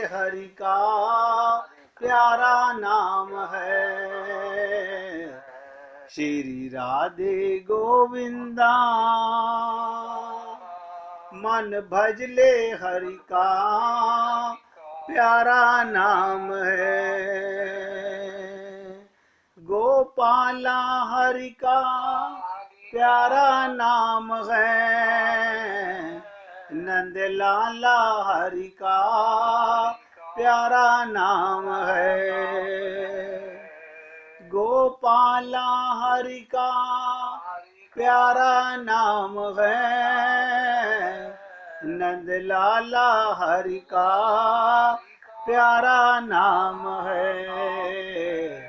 हरि का प्यारा नाम है। श्री राधे गोविंदा मन भज ले हरि का प्यारा नाम है। गोपाला हरि का प्यारा नाम है। नंद लाला हरि का प्यारा नाम है। गोपाला हरि का प्यारा नाम है। नंद लाला हरि का प्यारा नाम है।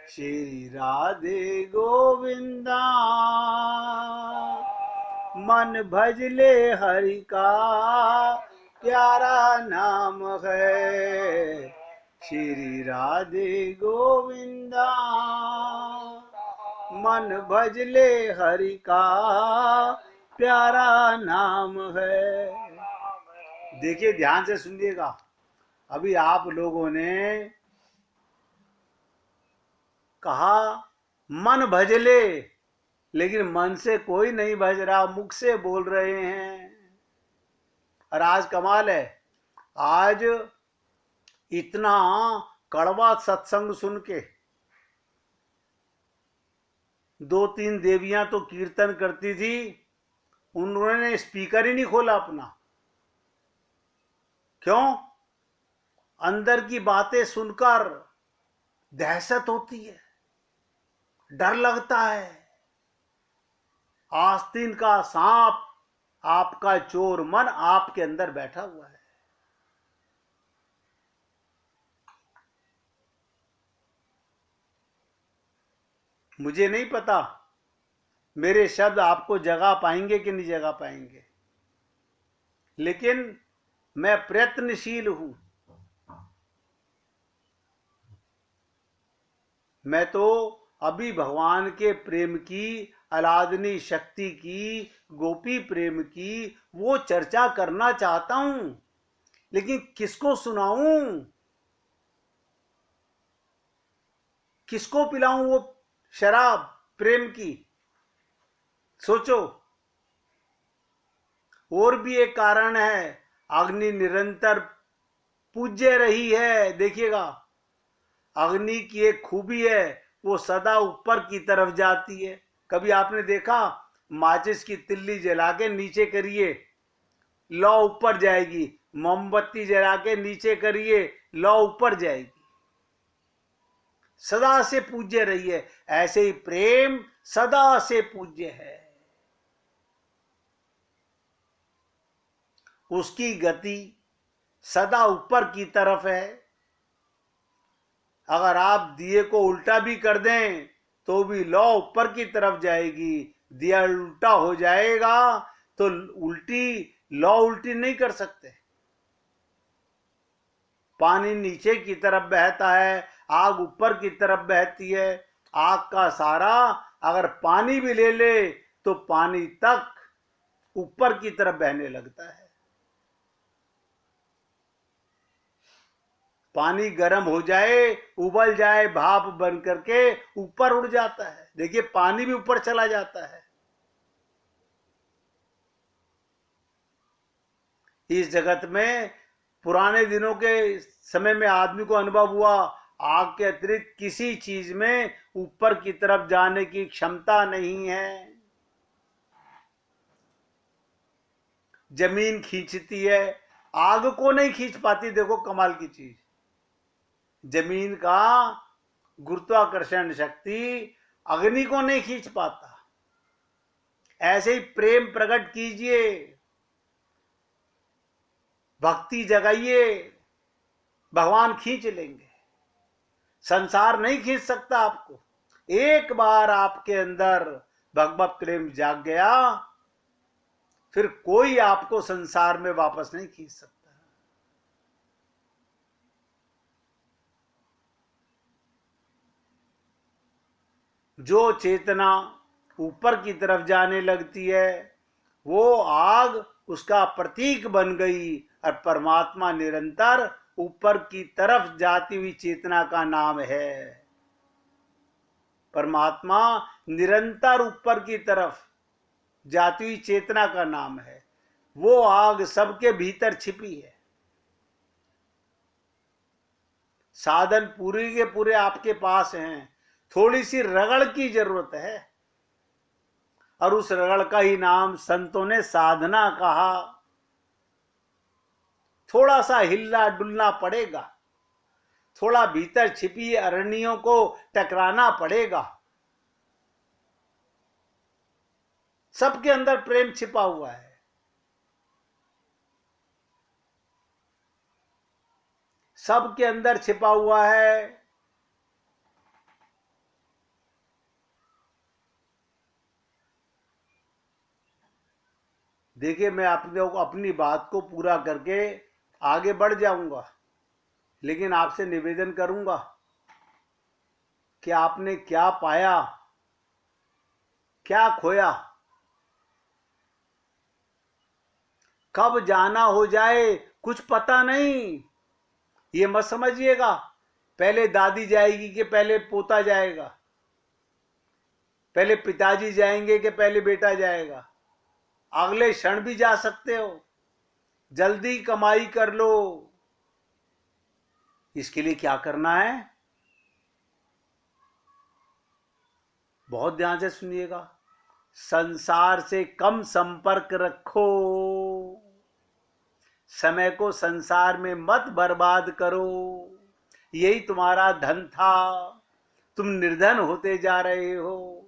श्री राधे गोविंदा मन भज ले हरि का प्यारा नाम है। श्री राधे गोविंदा मन भज ले हरि का प्यारा नाम है। देखिए, ध्यान से सुनिएगा। अभी आप लोगों ने कहा मन भज ले, लेकिन मन से कोई नहीं भज रहा, मुख से बोल रहे हैं। और आज कमाल है, आज इतना कड़वा सत्संग सुन के 2-3 देवियां तो कीर्तन करती थी, उन्होंने स्पीकर ही नहीं खोला अपना। क्यों? अंदर की बातें सुनकर दहशत होती है, डर लगता है। आस्तीन का सांप, आपका चोर मन आपके अंदर बैठा हुआ है। मुझे नहीं पता मेरे शब्द आपको जगा पाएंगे कि नहीं जगा पाएंगे, लेकिन मैं प्रयत्नशील हूं। मैं तो अभी भगवान के प्रेम की, अलादनी शक्ति की, गोपी प्रेम की वो चर्चा करना चाहता हूं, लेकिन किसको सुनाऊं, किसको पिलाऊं वो शराब प्रेम की? सोचो। और भी एक कारण है, अग्नि निरंतर पूज्य रही है। देखिएगा, अग्नि की एक खूबी है, वो सदा ऊपर की तरफ जाती है। कभी आपने देखा, माचिस की तिल्ली जला के नीचे करिए, लौ ऊपर जाएगी। मोमबत्ती जला के नीचे करिए, लौ ऊपर जाएगी। सदा से पूज्य रही है। ऐसे ही प्रेम सदा से पूज्य है। उसकी गति सदा ऊपर की तरफ है। अगर आप दिए को उल्टा भी कर दें तो भी लौ ऊपर की तरफ जाएगी। दिया उल्टा हो जाएगा तो लौ उल्टी नहीं कर सकते। पानी नीचे की तरफ बहता है, आग ऊपर की तरफ बहती है। आग का सारा अगर पानी भी ले ले तो पानी तक ऊपर की तरफ बहने लगता है। पानी गर्म हो जाए, उबल जाए, भाप बन करके ऊपर उड़ जाता है। देखिए, पानी भी ऊपर चला जाता है। इस जगत में पुराने दिनों के समय में आदमी को अनुभव हुआ, आग के अतिरिक्त किसी चीज में ऊपर की तरफ जाने की क्षमता नहीं है। जमीन खींचती है, आग को नहीं खींच पाती। देखो कमाल की चीज, जमीन का गुरुत्वाकर्षण शक्ति अग्नि को नहीं खींच पाता। ऐसे ही प्रेम प्रकट कीजिए, भक्ति जगाइए, भगवान खींच लेंगे। संसार नहीं खींच सकता आपको। एक बार आपके अंदर भगवत प्रेम जाग गया, फिर कोई आपको संसार में वापस नहीं खींच सकता। जो चेतना ऊपर की तरफ जाने लगती है, वो आग उसका प्रतीक बन गई और परमात्मा निरंतर ऊपर की तरफ जाती हुई चेतना का नाम है। परमात्मा निरंतर ऊपर की तरफ जाती हुई चेतना का नाम है। वो आग सबके भीतर छिपी है। साधन पूरे के पूरे आपके पास हैं, थोड़ी सी रगड़ की जरूरत है, और उस रगड़ का ही नाम संतों ने साधना कहा। थोड़ा सा हिलना डुलना पड़ेगा, थोड़ा भीतर छिपी अरण्यों को टकराना पड़ेगा। सबके अंदर प्रेम छिपा हुआ है। सबके अंदर छिपा हुआ है। देखिए, मैं अपनी बात को पूरा करके आगे बढ़ जाऊंगा, लेकिन आपसे निवेदन करूंगा कि आपने क्या पाया, क्या खोया, कब जाना हो जाए कुछ पता नहीं। ये मत समझिएगा पहले दादी जाएगी कि पहले पोता जाएगा, पहले पिताजी जाएंगे कि पहले बेटा जाएगा। अगले क्षण भी जा सकते हो। जल्दी कमाई कर लो। इसके लिए क्या करना है, बहुत ध्यान से सुनिएगा। संसार से कम संपर्क रखो। समय को संसार में मत बर्बाद करो। यही तुम्हारा धन था। तुम निर्धन होते जा रहे हो।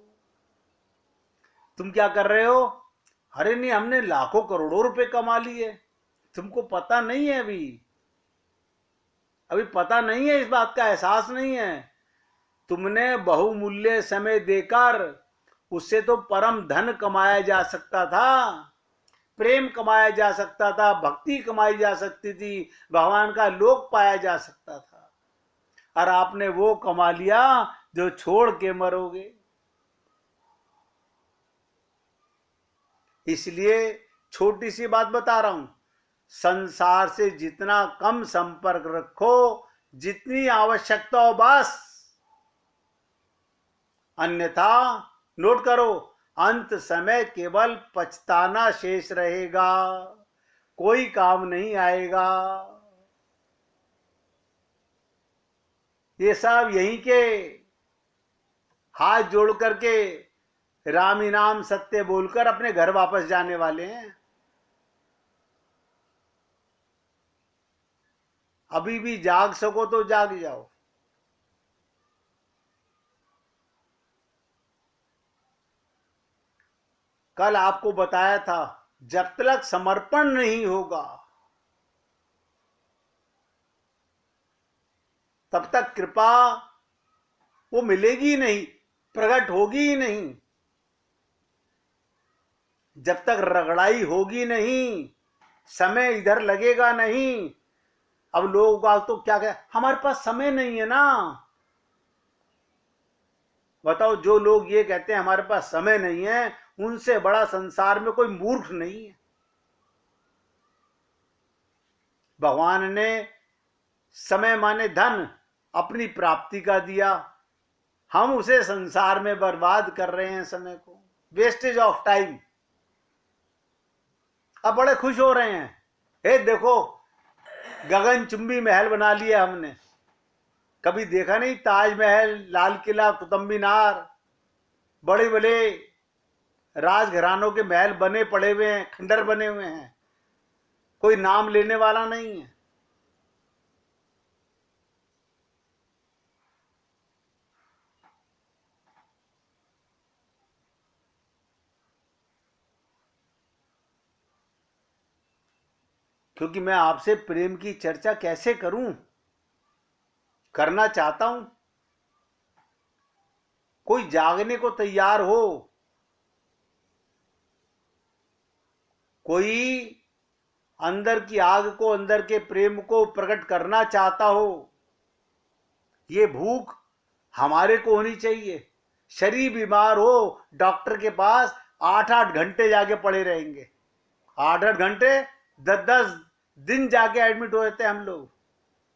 तुम क्या कर रहे हो? अरे नहीं, हमने लाखों करोड़ों रुपए कमा लिए। तुमको पता नहीं है, अभी पता नहीं है, इस बात का एहसास नहीं है। तुमने बहुमूल्य समय देकर उससे तो परम धन कमाया जा सकता था, प्रेम कमाया जा सकता था, भक्ति कमाई जा सकती थी, भगवान का लोक पाया जा सकता था, और आपने वो कमा लिया जो छोड़ के मरोगे। इसलिए छोटी सी बात बता रहा हूं, संसार से जितना कम संपर्क रखो, जितनी आवश्यकता हो बस। अन्यथा नोट करो, अंत समय केवल पछताना शेष रहेगा, कोई काम नहीं आएगा। ये सब यहीं के हाथ जोड़ करके राम इनाम सत्य बोलकर अपने घर वापस जाने वाले हैं। अभी भी जाग सको तो जाग जाओ। कल आपको बताया था, जब तक समर्पण नहीं होगा तब तक कृपा वो मिलेगी नहीं, प्रकट होगी ही नहीं। जब तक रगड़ाई होगी नहीं, समय इधर लगेगा नहीं। अब लोग तो क्या कहे, हमारे पास समय नहीं है ना। बताओ, जो लोग ये कहते हैं हमारे पास समय नहीं है, उनसे बड़ा संसार में कोई मूर्ख नहीं है। भगवान ने समय माने धन अपनी प्राप्ति का दिया, हम उसे संसार में बर्बाद कर रहे हैं, समय को, वेस्टेज ऑफ टाइम। अब बड़े खुश हो रहे हैं, हे देखो गगनचुंबी महल बना लिया हमने। कभी देखा नहीं ताजमहल, लाल किला, कुतुब मीनार, बड़े बड़े राजघरानों के महल बने पड़े हुए हैं, खंडर बने हुए हैं, कोई नाम लेने वाला नहीं है। क्योंकि मैं आपसे प्रेम की चर्चा कैसे करूं, करना चाहता हूं। कोई जागने को तैयार हो, कोई अंदर की आग को, अंदर के प्रेम को प्रकट करना चाहता हो। ये भूख हमारे को होनी चाहिए। शरीर बीमार हो, डॉक्टर के पास 8-8 घंटे जाके पड़े रहेंगे, 8-8 घंटे, 10-10 दिन जाके एडमिट हो जाते हैं हम लोग।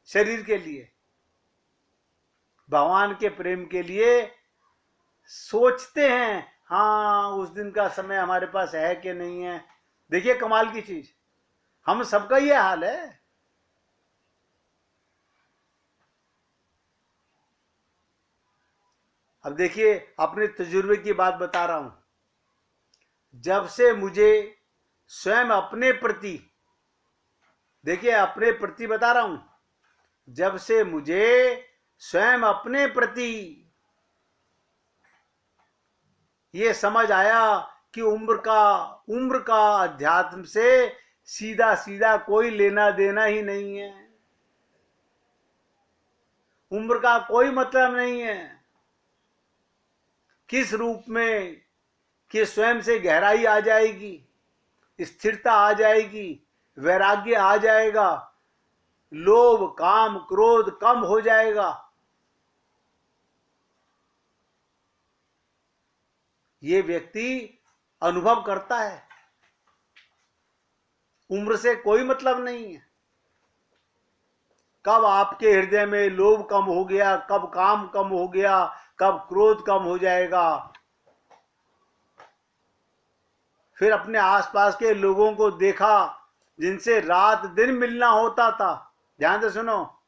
शरीर के लिए, भगवान के प्रेम के लिए सोचते हैं हाँ उस दिन का समय हमारे पास है कि नहीं है। देखिए कमाल की चीज, हम सबका ये हाल है। अब देखिए अपने तजुर्बे की बात बता रहा हूं। जब से मुझे स्वयं अपने प्रति, देखिए अपने प्रति बता रहा हूं, जब से मुझे स्वयं अपने प्रति ये समझ आया कि उम्र का अध्यात्म से सीधा सीधा कोई लेना देना ही नहीं है, उम्र का कोई मतलब नहीं है। किस रूप में कि स्वयं से गहराई आ जाएगी, स्थिरता आ जाएगी, वैराग्य आ जाएगा, लोभ काम क्रोध कम हो जाएगा। ये व्यक्ति अनुभव करता है, उम्र से कोई मतलब नहीं है। कब आपके हृदय में लोभ कम हो गया, कब काम कम हो गया, कब क्रोध कम हो जाएगा। फिर अपने आसपास के लोगों को देखा जिनसे रात दिन मिलना होता था, ध्यान से सुनो,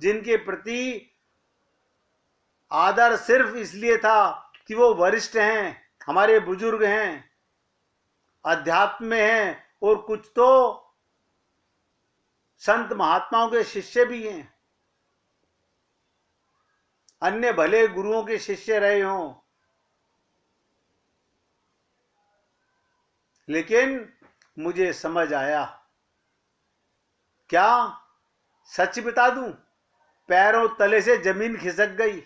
जिनके प्रति आदर सिर्फ इसलिए था कि वो वरिष्ठ हैं, हमारे बुजुर्ग हैं, अध्यात्म में हैं, और कुछ तो संत महात्माओं के शिष्य भी हैं, अन्य भले गुरुओं के शिष्य रहे हों। लेकिन मुझे समझ आया, क्या सच बता दूं, पैरों तले से जमीन खिसक गई।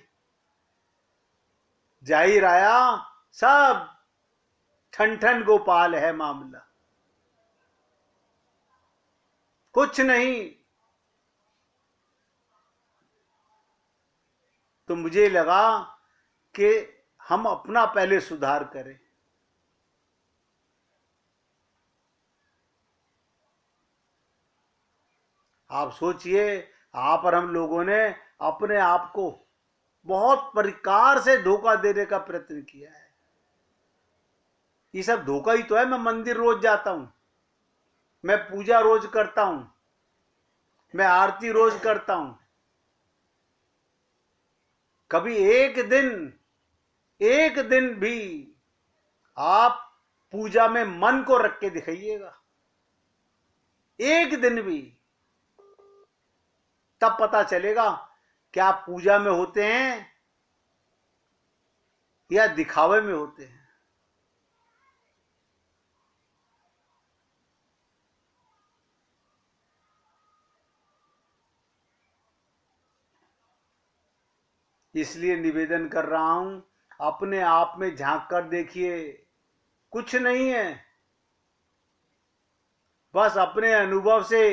जाहिर आया सब ठन ठन गोपाल है मामला, कुछ नहीं। तो मुझे लगा कि हम अपना पहले सुधार करें। आप सोचिए, आप और हम लोगों ने अपने आप को बहुत प्रकार से धोखा देने का प्रयत्न किया है। ये सब धोखा ही तो है। मैं मंदिर रोज जाता हूं, मैं पूजा रोज करता हूं, मैं आरती रोज करता हूं। कभी एक दिन भी आप पूजा में मन को रख के दिखाइएगा, एक दिन भी, तब पता चलेगा क्या आप पूजा में होते हैं या दिखावे में होते हैं। इसलिए निवेदन कर रहा हूं, अपने आप में झांक कर देखिए, कुछ नहीं है। बस अपने अनुभव से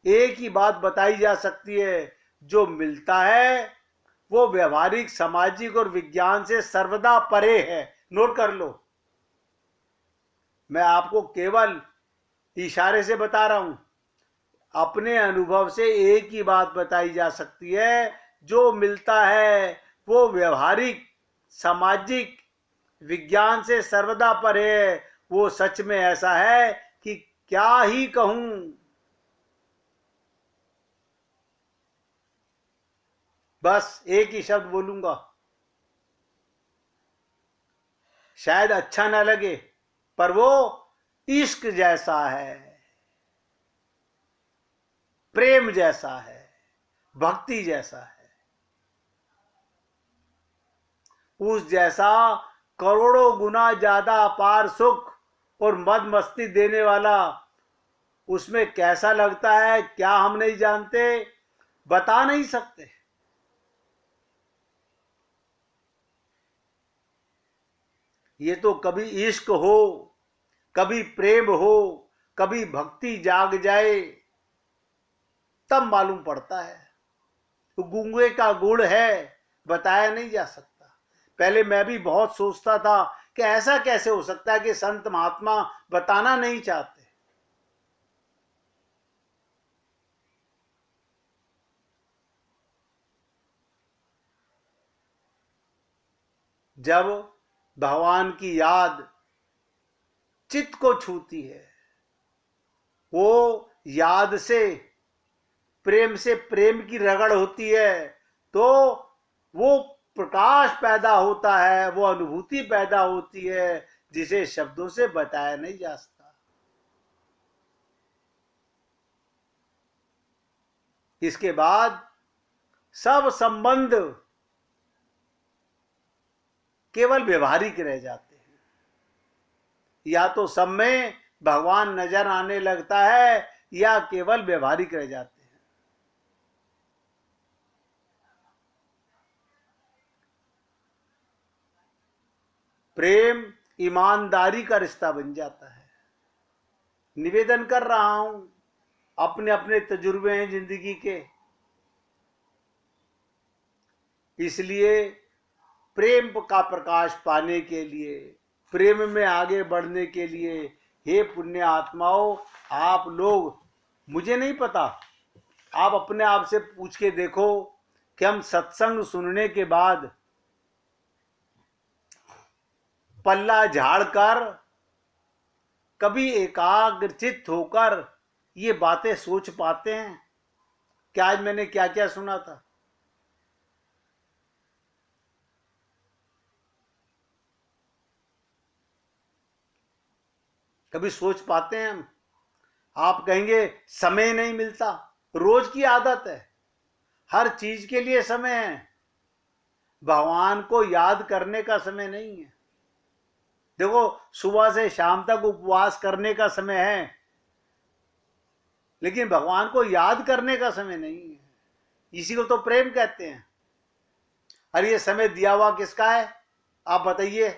एक ही बात बताई जा सकती है, जो मिलता है वो व्यवहारिक सामाजिक और विज्ञान से सर्वदा परे है। नोट कर लो, मैं आपको केवल इशारे से बता रहा हूं। अपने अनुभव से एक ही बात बताई जा सकती है, जो मिलता है वो व्यवहारिक सामाजिक विज्ञान से सर्वदा परे है। वो सच में ऐसा है कि क्या ही कहूं। बस एक ही शब्द बोलूंगा, शायद अच्छा ना लगे, पर वो इश्क जैसा है, प्रेम जैसा है, भक्ति जैसा है। उस जैसा करोड़ों गुना ज्यादा अपार सुख और मद मस्ती देने वाला उसमें कैसा लगता है, क्या हम नहीं जानते, बता नहीं सकते। ये तो कभी इश्क हो, कभी प्रेम हो, कभी भक्ति जाग जाए, तब मालूम पड़ता है। तो गूंगे का गुड़ है, बताया नहीं जा सकता। पहले मैं भी बहुत सोचता था कि ऐसा कैसे हो सकता है कि संत महात्मा बताना नहीं चाहते। जब भगवान की याद चित्त को छूती है, वो याद से प्रेम की रगड़ होती है, तो वो प्रकाश पैदा होता है, वो अनुभूति पैदा होती है जिसे शब्दों से बताया नहीं जा सकता। इसके बाद सब संबंध केवल व्यवहारिक रह जाते हैं। या तो सब में भगवान नजर आने लगता है या केवल व्यवहारिक रह जाते हैं। प्रेम ईमानदारी का रिश्ता बन जाता है। निवेदन कर रहा हूं, अपने अपने तजुर्बे हैं जिंदगी के, इसलिए प्रेम का प्रकाश पाने के लिए, प्रेम में आगे बढ़ने के लिए, हे पुण्य आत्माओं, आप लोग, मुझे नहीं पता, आप अपने आप से पूछ के देखो कि हम सत्संग सुनने के बाद पल्ला झाड़कर कभी एकाग्रचित्त होकर ये बातें सोच पाते हैं कि आज मैंने क्या क्या सुना था? कभी सोच पाते हैं हम? आप कहेंगे समय नहीं मिलता, रोज की आदत है, हर चीज के लिए समय है, भगवान को याद करने का समय नहीं है। देखो, सुबह से शाम तक उपवास करने का समय है, लेकिन भगवान को याद करने का समय नहीं है। इसी को तो प्रेम कहते हैं। अरे ये समय दिया हुआ किसका है? आप बताइए,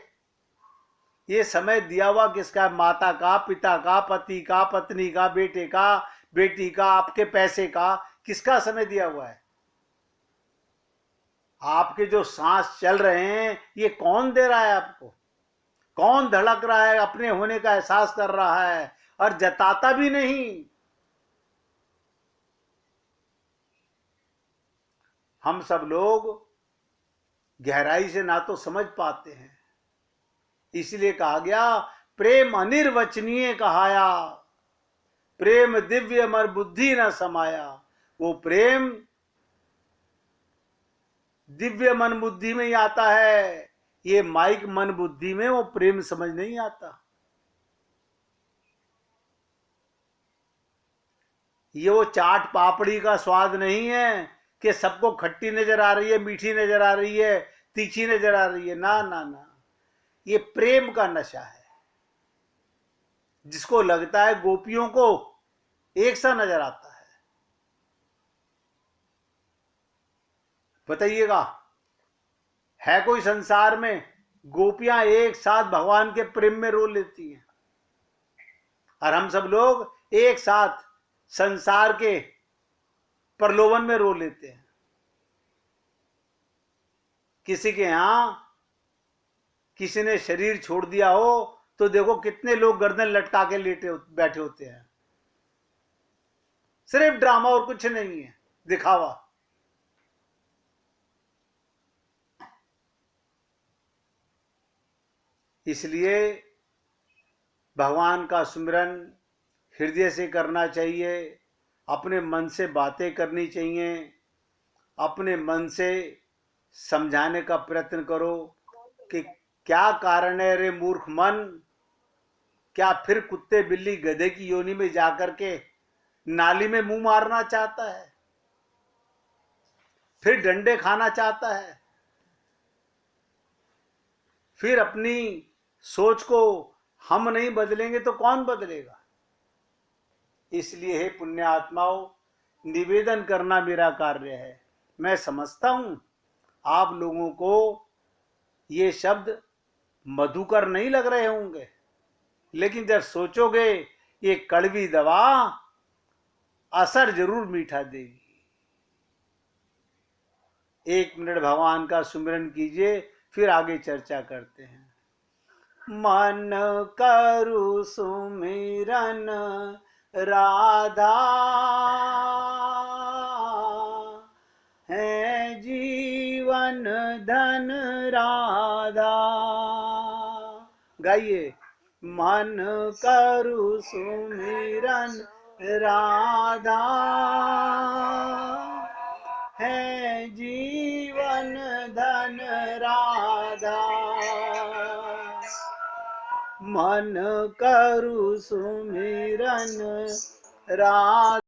ये समय दिया हुआ किसका है? माता का, पिता का, पति का, पत्नी का, बेटे का, बेटी का, आपके पैसे का, किसका समय दिया हुआ है? आपके जो सांस चल रहे हैं, ये कौन दे रहा है आपको? कौन धड़क रहा है, अपने होने का एहसास कर रहा है और जताता भी नहीं? हम सब लोग गहराई से ना तो समझ पाते हैं, इसलिए कहा गया प्रेम अनिर्वचनीय कहाया, प्रेम दिव्य मर बुद्धि न समाया। वो प्रेम दिव्य मन बुद्धि में ही आता है, ये माइक मन बुद्धि में वो प्रेम समझ नहीं आता। ये वो चाट पापड़ी का स्वाद नहीं है कि सबको खट्टी नजर आ रही है, मीठी नजर आ रही है, तीखी नजर आ रही है। ना ना ना, ये प्रेम का नशा है, जिसको लगता है गोपियों को एक सा नजर आता है। बताइएगा, है कोई संसार में गोपियां एक साथ भगवान के प्रेम में रो लेती हैं, और हम सब लोग एक साथ संसार के प्रलोभन में रो लेते हैं? किसी के यहां किसी ने शरीर छोड़ दिया हो तो देखो कितने लोग गर्दन लटका के लेटे बैठे होते हैं। सिर्फ ड्रामा और कुछ नहीं है, दिखावा। इसलिए भगवान का सुमिरन हृदय से करना चाहिए, अपने मन से बातें करनी चाहिए, अपने मन से समझाने का प्रयत्न करो कि क्या कारण है रे मूर्ख मन, क्या फिर कुत्ते बिल्ली गधे की योनि में जाकर के नाली में मुंह मारना चाहता है, फिर डंडे खाना चाहता है, फिर अपनी सोच को हम नहीं बदलेंगे तो कौन बदलेगा? इसलिए हे पुण्य आत्माओं, निवेदन करना मेरा कार्य है। मैं समझता हूं आप लोगों को ये शब्द मधुकर नहीं लग रहे होंगे, लेकिन जब सोचोगे ये कड़वी दवा असर जरूर मीठा देगी। 1 मिनट भगवान का सुमिरन कीजिए, फिर आगे चर्चा करते हैं। मन करु सुमिरन राधा, है जीवन जीवन धन राधा। गाइए। मन करु सुमिरन राधा, है जीवन धन राधा। मन करु सुमिरन राधा।